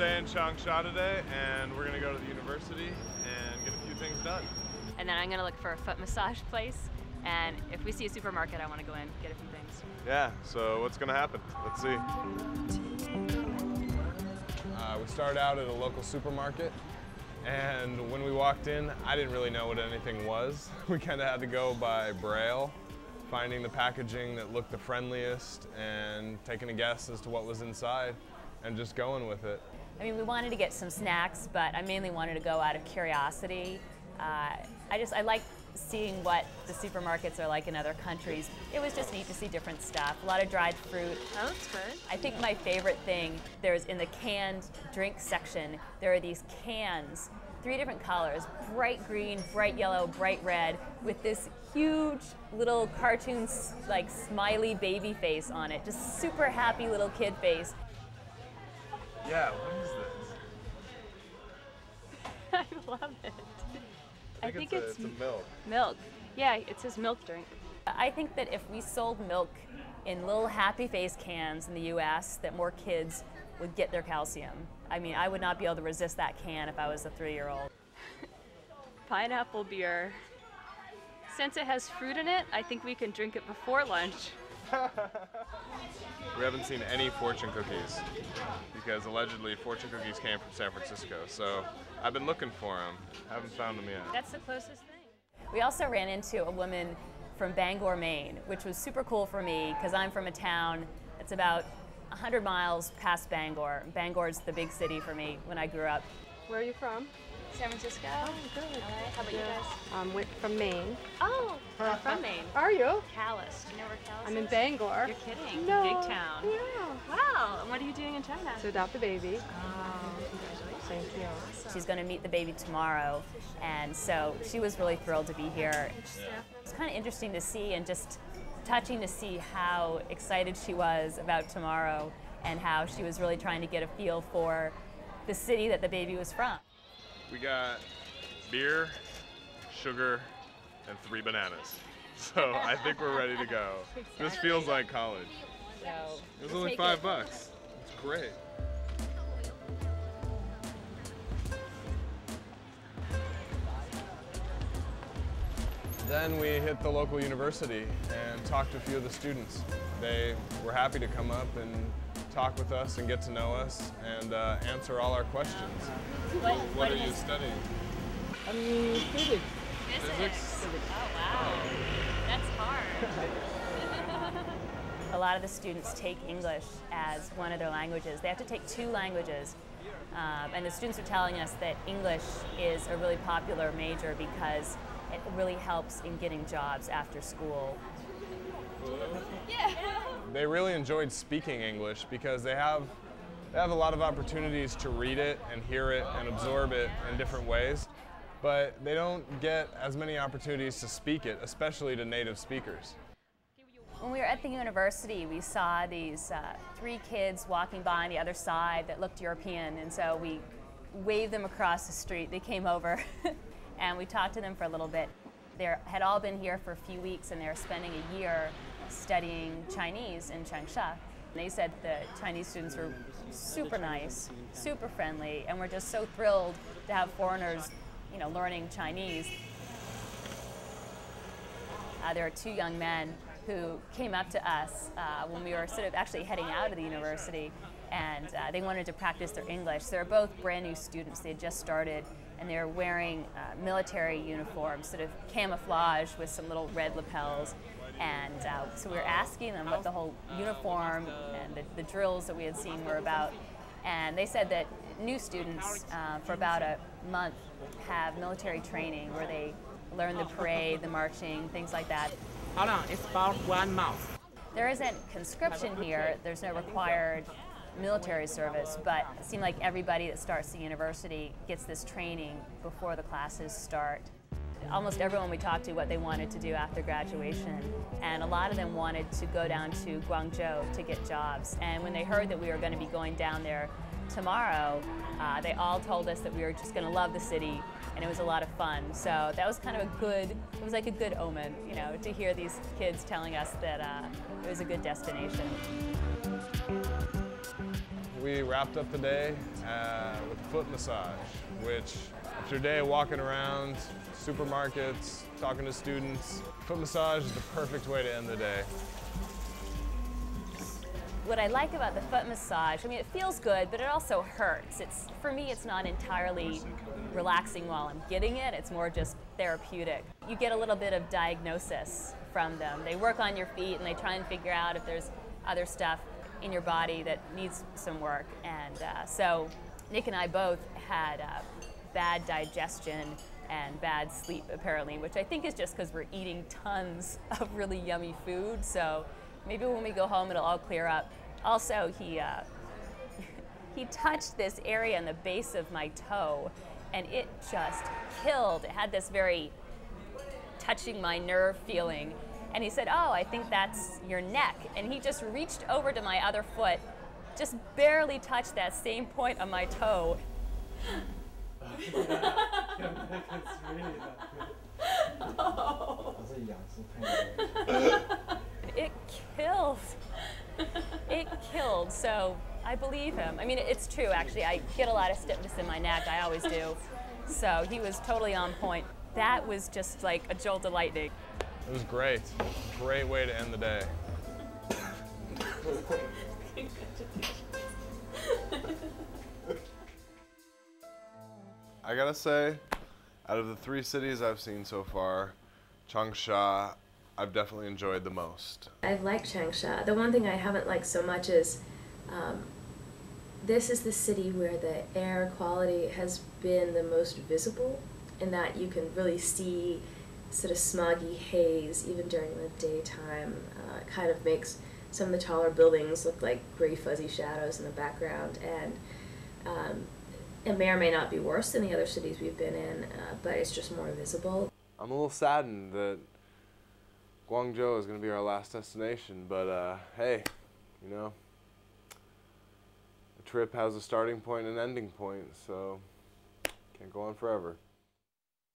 day in Changsha today, and we're gonna go to the university and get a few things done. And then I'm gonna look for a foot massage place, and if we see a supermarket, I wanna go in, get a few things. Yeah, so what's gonna happen? Let's see. We started out at a local supermarket, and when we walked in, I didn't really know what anything was. We kind of had to go by Braille, finding the packaging that looked the friendliest and taking a guess as to what was inside and just going with it. I mean, we wanted to get some snacks, but I mainly wanted to go out of curiosity. I like seeing what the supermarkets are like in other countries. It was just neat to see different stuff, a lot of dried fruit. Oh, that's good. I think my favorite thing, there's in the canned drink section, there are these cans, 3 different colors, bright green, bright yellow, bright red, with this huge little cartoon, like smiley baby face on it, just super happy little kid face. Yeah, what is this? I love it. I think it's a milk. Milk. Yeah, it says milk drink. I think that if we sold milk in little happy face cans in the US, that more kids would get their calcium. I mean, I would not be able to resist that can if I was a 3-year-old. Pineapple beer. Since it has fruit in it, I think we can drink it before lunch. We haven't seen any fortune cookies because allegedly fortune cookies came from San Francisco. So I've been looking for them. Haven't found them yet. That's the closest thing. We also ran into a woman from Bangor, Maine, which was super cool for me because I'm from a town that's about 100 miles past Bangor. Bangor's the big city for me when I grew up. Where are you from? San Francisco. Oh, good. LA. How about you guys? From Maine. Oh, I'm from Maine. Are you? Calais. Do you know where Calais I'm in is? Bangor. You're kidding. No. Big town. Yeah. Wow. And what are you doing in China? To adopt a baby. Oh, congratulations. Thank you. She's going to meet the baby tomorrow, and so she was really thrilled to be here. It's kind of interesting to see and just touching to see how excited she was about tomorrow and how she was really trying to get a feel for the city that the baby was from. We got beer, sugar, and 3 bananas. So I think we're ready to go. This feels like college. So It was only $5. It's great. Then we hit the local university and talked to a few of the students. They were happy to come up and talk with us and get to know us and answer all our questions. What are you studying? Physics. Physics. Oh, wow. That's hard. A lot of the students take English as one of their languages. They have to take 2 languages. And the students are telling us that English is a really popular major because it really helps in getting jobs after school. Yeah. They really enjoyed speaking English because they have a lot of opportunities to read it and hear it and absorb it in different ways, but they don't get as many opportunities to speak it, especially to native speakers. When we were at the university, we saw these 3 kids walking by on the other side that looked European, and so we waved them across the street. They came over and we talked to them for a little bit. They had all been here for a few weeks and they were spending a year studying Chinese in Changsha. They said the Chinese students were super nice, super friendly, and we're just so thrilled to have foreigners, you know, learning Chinese. There are 2 young men who came up to us when we were sort of actually heading out of the university, and they wanted to practice their English. They were both brand new students. They had just started, and they were wearing military uniforms, sort of camouflage with some little red lapels. And so we were asking them what the whole uniform and the drills that we had seen were about. And they said that new students for about a month have military training where they learn the parade, the marching, things like that. Hold on, it's about 1 month. There isn't conscription here. There's no required military service, but it seemed like everybody that starts the university gets this training before the classes start. Almost everyone we talked to what they wanted to do after graduation, and a lot of them wanted to go down to Guangzhou to get jobs. And when they heard that we were going to be going down there tomorrow, they all told us that we were just going to love the city, and it was a lot of fun. So that was kind of a good, it was like a good omen, you know, to hear these kids telling us that it was a good destination. we wrapped up the day with a foot massage, which after a day of walking around supermarkets, talking to students, foot massage is the perfect way to end the day. What I like about the foot massage, I mean, it feels good, but it also hurts. For me, it's not entirely relaxing while I'm getting it. It's more just therapeutic. You get a little bit of diagnosis from them. They work on your feet and they try and figure out if there's other stuff in your body that needs some work. And so Nick and I both had bad digestion and bad sleep, apparently, which I think is just because we're eating tons of really yummy food. So maybe when we go home, it'll all clear up. Also, he touched this area in the base of my toe, and it just killed. It had this very touching my nerve feeling. And he said, "Oh, I think that's your neck." And he just reached over to my other foot, just barely touched that same point on my toe. It killed. It killed, so I believe him. I mean, it's true, actually. I get a lot of stiffness in my neck, I always do. So he was totally on point. That was just like a jolt of lightning. It was great. Great way to end the day. I gotta say, out of the 3 cities I've seen so far, Changsha, I've definitely enjoyed the most. I've liked Changsha. The one thing I haven't liked so much is this is the city where the air quality has been the most visible, in that you can really see sort of smoggy haze even during the daytime. It kind of makes some of the taller buildings look like gray fuzzy shadows in the background, and it may or may not be worse than the other cities we've been in, but it's just more visible. I'm a little saddened that Guangzhou is going to be our last destination, but hey, you know, a trip has a starting point and an ending point, so can't go on forever.